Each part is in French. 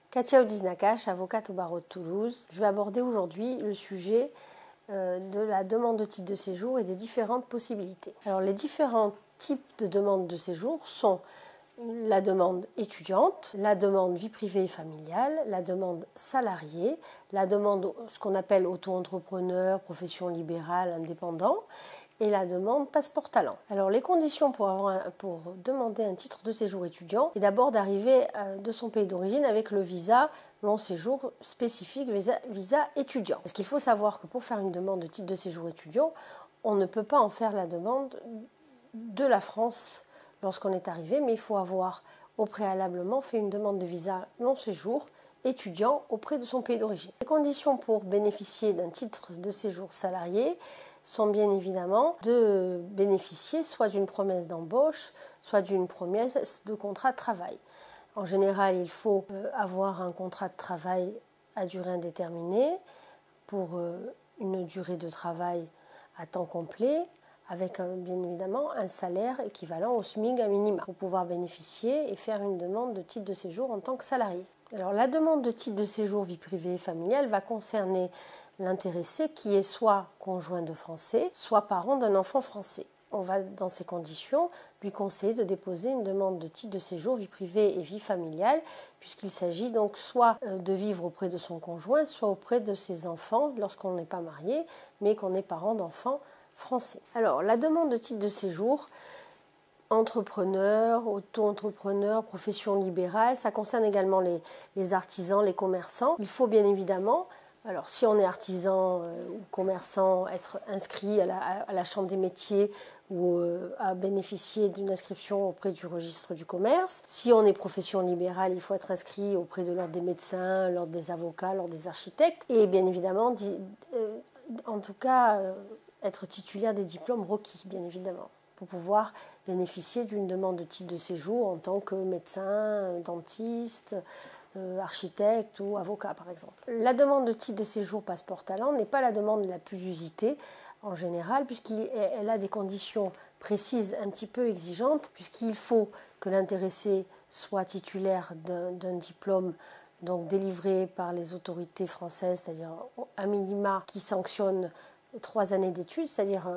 Katia Odiz-Nakache, avocate au barreau de Toulouse. Je vais aborder aujourd'hui le sujet de la demande de titre de séjour et des différentes possibilités. Alors, les différents types de demandes de séjour sont la demande étudiante, la demande vie privée et familiale, la demande salariée, la demande ce qu'on appelle auto-entrepreneur, profession libérale, indépendant, et la demande passeport talent. Alors les conditions pour demander un titre de séjour étudiant est d'abord d'arriver de son pays d'origine avec le visa long séjour spécifique, visa étudiant. Parce qu'il faut savoir que pour faire une demande de titre de séjour étudiant, on ne peut pas en faire la demande de la France lorsqu'on est arrivé, mais il faut avoir au préalablement fait une demande de visa long séjour étudiant auprès de son pays d'origine. Les conditions pour bénéficier d'un titre de séjour salarié sont bien évidemment de bénéficier soit d'une promesse d'embauche, soit d'une promesse de contrat de travail. En général, il faut avoir un contrat de travail à durée indéterminée pour une durée de travail à temps complet, avec bien évidemment un salaire équivalent au SMIC à minima, pour pouvoir bénéficier et faire une demande de titre de séjour en tant que salarié. Alors la demande de titre de séjour vie privée et familiale va concerner l'intéressé qui est soit conjoint de Français, soit parent d'un enfant français. On va dans ces conditions lui conseiller de déposer une demande de titre de séjour vie privée et vie familiale, puisqu'il s'agit donc soit de vivre auprès de son conjoint, soit auprès de ses enfants lorsqu'on n'est pas marié, mais qu'on est parent d'enfants français. Alors la demande de titre de séjour, entrepreneur, auto-entrepreneur, profession libérale, ça concerne également les artisans, les commerçants. Il faut bien évidemment, alors si on est artisan ou commerçant, être inscrit à la Chambre des métiers ou à bénéficier d'une inscription auprès du registre du commerce. Si on est profession libérale, il faut être inscrit auprès de l'ordre des médecins, l'ordre des avocats, l'ordre des architectes et bien évidemment, en tout cas, être titulaire des diplômes requis, bien évidemment, pour pouvoir bénéficier d'une demande de titre de séjour en tant que médecin, dentiste, architecte ou avocat par exemple. La demande de titre de séjour passeport talent n'est pas la demande la plus usitée en général puisqu'elle a des conditions précises un petit peu exigeantes puisqu'il faut que l'intéressé soit titulaire d'un diplôme donc délivré par les autorités françaises, c'est-à-dire un minima qui sanctionne 3 années d'études, c'est-à-dire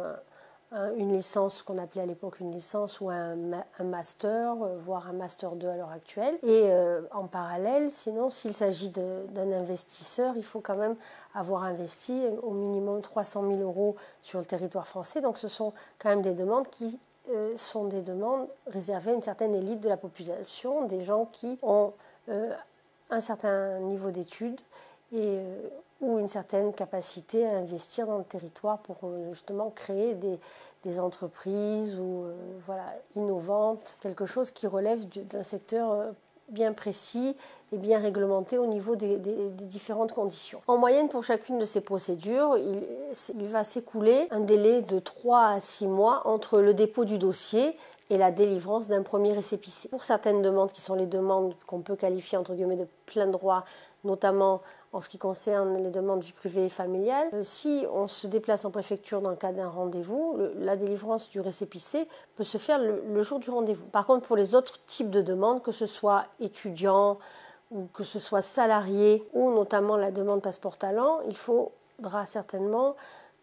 une licence qu'on appelait à l'époque une licence ou un master, voire un master 2 à l'heure actuelle. Et en parallèle, sinon, s'il s'agit d'un investisseur, il faut quand même avoir investi au minimum 300 000 € sur le territoire français. Donc ce sont quand même des demandes qui sont des demandes réservées à une certaine élite de la population, des gens qui ont un certain niveau d'études et ou une certaine capacité à investir dans le territoire pour justement créer des entreprises ou voilà, innovantes, quelque chose qui relève d'un secteur bien précis et bien réglementé au niveau des différentes conditions. En moyenne, pour chacune de ces procédures, il va s'écouler un délai de 3 à 6 mois entre le dépôt du dossier et la délivrance d'un premier récépissé. Pour certaines demandes qui sont les demandes qu'on peut qualifier entre guillemets de plein droit, notamment en ce qui concerne les demandes vie privée et familiale, si on se déplace en préfecture dans le cadre d'un rendez-vous, la délivrance du récépissé peut se faire le jour du rendez-vous. Par contre, pour les autres types de demandes, que ce soit étudiant ou que ce soit salarié ou notamment la demande passeport talent, il faudra certainement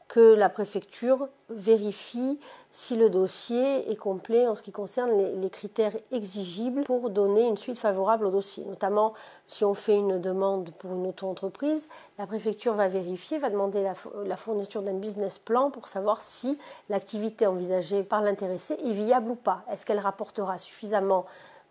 que la préfecture vérifie si le dossier est complet en ce qui concerne les critères exigibles pour donner une suite favorable au dossier. Notamment, si on fait une demande pour une auto-entreprise, la préfecture va vérifier, va demander la fourniture d'un business plan pour savoir si l'activité envisagée par l'intéressé est viable ou pas. Est-ce qu'elle rapportera suffisamment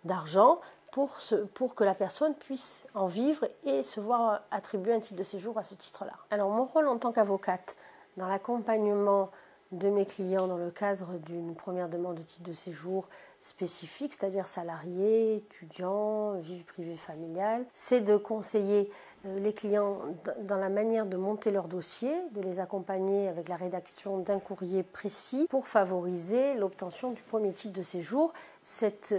d'argent pour que la personne puisse en vivre et se voir attribuer un titre de séjour à ce titre-là. Alors, mon rôle en tant qu'avocate, dans l'accompagnement de mes clients dans le cadre d'une première demande de titre de séjour spécifique, c'est-à-dire salarié, étudiant, vie privée familiale, c'est de conseiller les clients dans la manière de monter leur dossier, de les accompagner avec la rédaction d'un courrier précis pour favoriser l'obtention du premier titre de séjour. Cette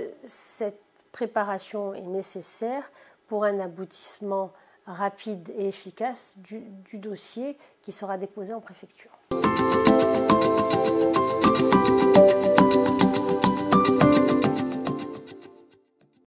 préparation est nécessaire pour un aboutissement rapide et efficace du dossier qui sera déposé en préfecture.